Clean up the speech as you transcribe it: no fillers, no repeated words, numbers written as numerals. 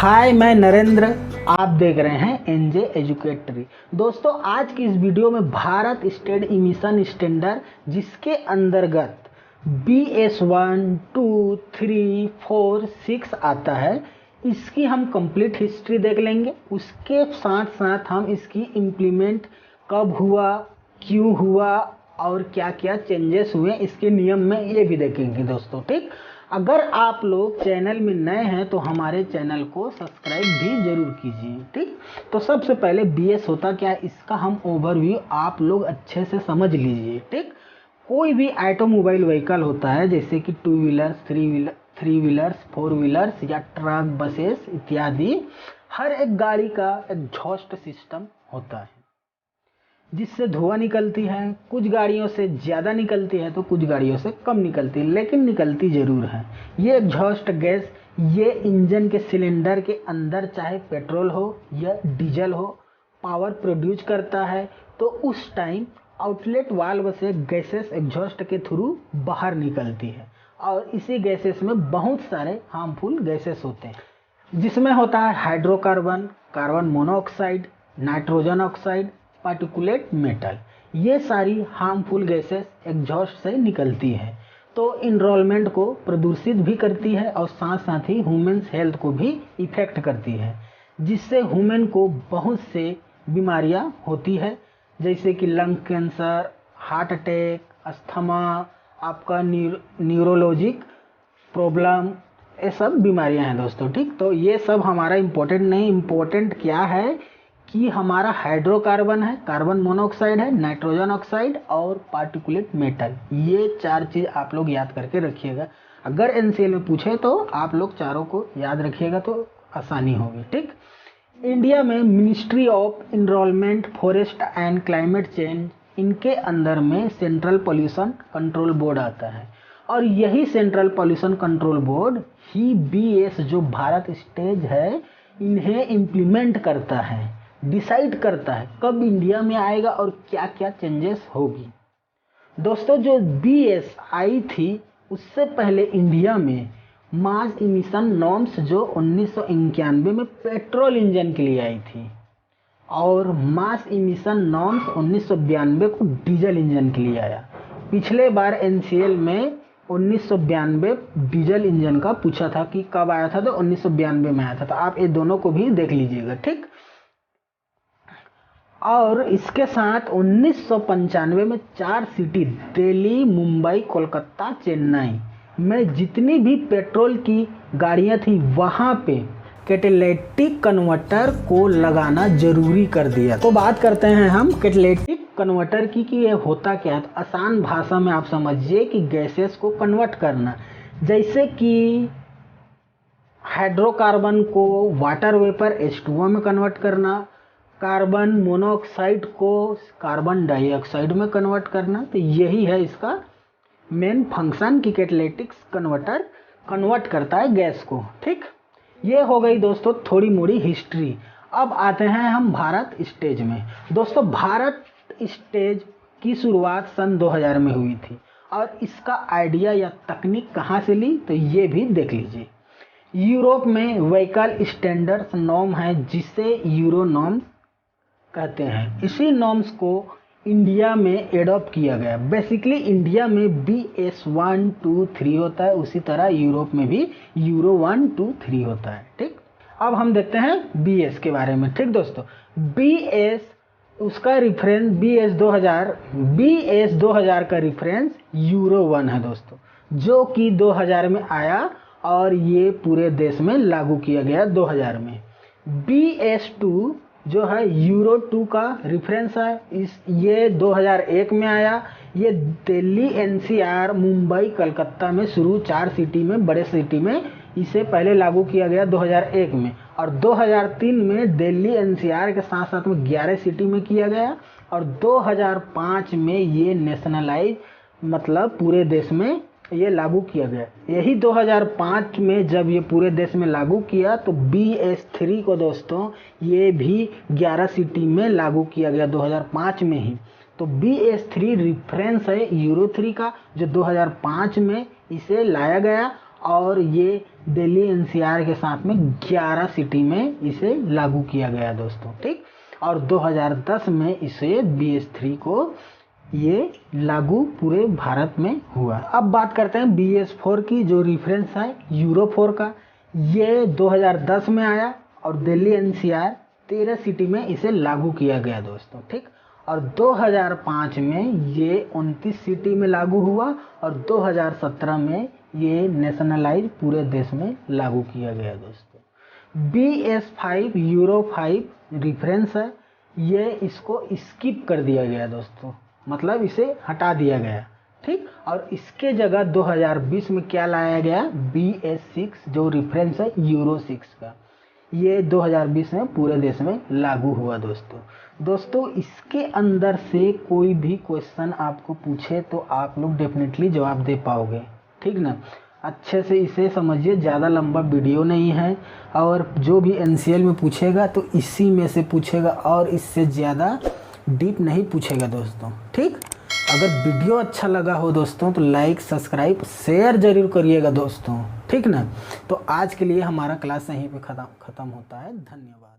हाय, मैं नरेंद्र। आप देख रहे हैं एनजे एजुकेटरी। दोस्तों, आज की इस वीडियो में भारत स्टेट इमिशन स्टैंडर्ड, जिसके अंतर्गत BS1, 2, 3, 4, 6 आता है, इसकी हम कंप्लीट हिस्ट्री देख लेंगे। उसके साथ साथ हम इसकी इम्प्लीमेंट कब हुआ, क्यों हुआ और क्या क्या चेंजेस हुए इसके नियम में, ये भी देखेंगे दोस्तों। ठीक, अगर आप लोग चैनल में नए हैं तो हमारे चैनल को सब्सक्राइब भी जरूर कीजिए। ठीक, तो सबसे पहले BS होता क्या है, इसका हम ओवरव्यू आप लोग अच्छे से समझ लीजिए। ठीक, कोई भी ऑटोमोबाइल व्हीकल होता है, जैसे कि 2 व्हीलर्स, 3 व्हीलर्स, 4 व्हीलर्स या ट्रक, बसेस इत्यादि, हर एक गाड़ी का एग्जॉस्ट सिस्टम होता है जिससे धुआं निकलती है। कुछ गाड़ियों से ज़्यादा निकलती है तो कुछ गाड़ियों से कम निकलती है, लेकिन निकलती ज़रूर है। ये एग्जॉस्ट गैस ये इंजन के सिलेंडर के अंदर, चाहे पेट्रोल हो या डीजल हो, पावर प्रोड्यूस करता है। तो उस टाइम आउटलेट वाल्व से गैसेस एग्जॉस्ट के थ्रू बाहर निकलती है, और इसी गैसेस में बहुत सारे हार्मफुल गैसेस होते हैं, जिसमें होता है hydrocarbon, carbon monoxide, nitrogen oxide, particulate metal. ये सारी हार्मफुल गैसेस एग्जॉस्ट से निकलती है, तो इन्वायरमेंट को प्रदूषित भी करती है और साथ साथ ही ह्यूमन्स हेल्थ को भी इफेक्ट करती है, जिससे ह्यूमन को बहुत से बीमारियां होती है, जैसे कि lung cancer, heart attack, asthma, आपका न्यूरोलॉजिक प्रॉब्लम, ये सब बीमारियां हैं दोस्तों। ठीक, तो ये सब हमारा इम्पोर्टेंट नहीं, इम्पोर्टेंट क्या है कि हमारा हाइड्रोकार्बन है, कार्बन मोनोऑक्साइड है, नाइट्रोजन ऑक्साइड और पार्टिकुलेट मेटल। ये 4 चीज़ आप लोग याद करके रखिएगा। अगर NCL में पूछे तो आप लोग चारों को याद रखिएगा तो आसानी होगी। ठीक, इंडिया में ministry of environment, forest and climate change, इनके अंदर में सेंट्रल पॉल्यूशन कंट्रोल बोर्ड आता है, और यही सेंट्रल पॉल्यूशन कंट्रोल बोर्ड ही BS जो भारत स्टेज है, इन्हें इम्प्लीमेंट करता है, डिसाइड करता है कब इंडिया में आएगा और क्या क्या चेंजेस होगी। दोस्तों, जो BS आई थी उससे पहले इंडिया में मास इमिशन नॉर्म्स जो 1991 में पेट्रोल इंजन के लिए आई थी, और मास इमिशन नॉर्म्स 1992 को डीजल इंजन के लिए आया। पिछले बार NCL में 1992 डीजल इंजन का पूछा था कि कब आया था, तो 1992 में आया था, तो आप ये दोनों को भी देख लीजिएगा। ठीक, और इसके साथ 1995 में 4 सिटी, दिल्ली, मुंबई, कोलकाता, चेन्नई में जितनी भी पेट्रोल की गाड़ियां थी, वहां पे कैटालिटिक कन्वर्टर को लगाना जरूरी कर दिया। तो बात करते हैं हम कैटालिटिक कन्वर्टर की कि ये होता क्या है। तो आसान भाषा में आप समझिए कि गैसेस को कन्वर्ट करना, जैसे कि हाइड्रोकार्बन को वाटर वेपर H2O में कन्वर्ट करना, कार्बन मोनोऑक्साइड को कार्बन डाइऑक्साइड में कन्वर्ट करना। तो यही है इसका मेन फंक्शन कि कैटालिटिक कन्वर्टर कन्वर्ट करता है गैस को। ठीक, ये हो गई दोस्तों थोड़ी मोड़ी हिस्ट्री। अब आते हैं हम भारत स्टेज में। दोस्तों, भारत स्टेज की शुरुआत सन 2000 में हुई थी, और इसका आइडिया या तकनीक कहाँ से ली, तो ये भी देख लीजिए। यूरोप में व्हीकल स्टैंडर्ड नॉर्म है, जिसे यूरो नॉर्म कहते हैं। इसी नॉर्म्स को इंडिया में एडॉप्ट किया गया। बेसिकली इंडिया में BS1, 2, 3 होता है, उसी तरह यूरोप में भी यूरो 1, 2, 3 होता है। ठीक, अब हम देखते हैं BS के बारे में। ठीक दोस्तों, BS उसका रिफरेंस BS 2000 का रिफरेंस यूरो 1 है दोस्तों, जो कि 2000 में आया और ये पूरे देश में लागू किया गया 2000 में। BS2 जो है यूरो 2 का रेफरेंस है, ये 2001 में आया। ये दिल्ली, NCR, मुंबई, कलकत्ता में शुरू 4 सिटी में, बड़े सिटी में इसे पहले लागू किया गया 2001 में, और 2003 में दिल्ली NCR के साथ साथ में 11 सिटी में किया गया, और 2005 में ये नेशनलाइज मतलब पूरे देश में ये लागू किया गया। यही 2005 में जब ये पूरे देश में लागू किया, तो BS3 को दोस्तों ये भी 11 सिटी में लागू किया गया 2005 में ही। तो BS3 रेफरेंस है यूरो 3 का, जो 2005 में इसे लाया गया, और ये दिल्ली एनसीआर के साथ में 11 सिटी में इसे लागू किया गया दोस्तों, ठीक। और 2010 में इसे BS3 को ये लागू पूरे भारत में हुआ। अब बात करते हैं BS4 की, जो रेफरेंस है यूरो 4 का। ये 2010 में आया और दिल्ली एनसीआर 13 सिटी में इसे लागू किया गया दोस्तों, ठीक। और 2005 में ये 29 सिटी में लागू हुआ और 2017 में ये नेशनलाइज पूरे देश में लागू किया गया दोस्तों। BS5 यूरो 5 रेफरेंस है, ये इसको स्किप कर दिया गया दोस्तों, मतलब इसे हटा दिया गया, ठीक। और इसके जगह 2020 में क्या लाया गया, BS6 जो रेफरेंस है यूरो 6 का, ये 2020 में पूरे देश में लागू हुआ दोस्तों। इसके अंदर से कोई भी क्वेश्चन आपको पूछे तो आप लोग डेफिनेटली जवाब दे पाओगे, ठीक ना। अच्छे से इसे समझिए, ज़्यादा लंबा वीडियो नहीं है, और जो भी NCL में पूछेगा तो इसी में से पूछेगा और इससे ज़्यादा डीप नहीं पूछेगा दोस्तों, ठीक। अगर वीडियो अच्छा लगा हो दोस्तों तो लाइक, सब्सक्राइब, शेयर जरूर करिएगा दोस्तों, ठीक ना। तो आज के लिए हमारा क्लास यहीं पे ख़त्म होता है। धन्यवाद।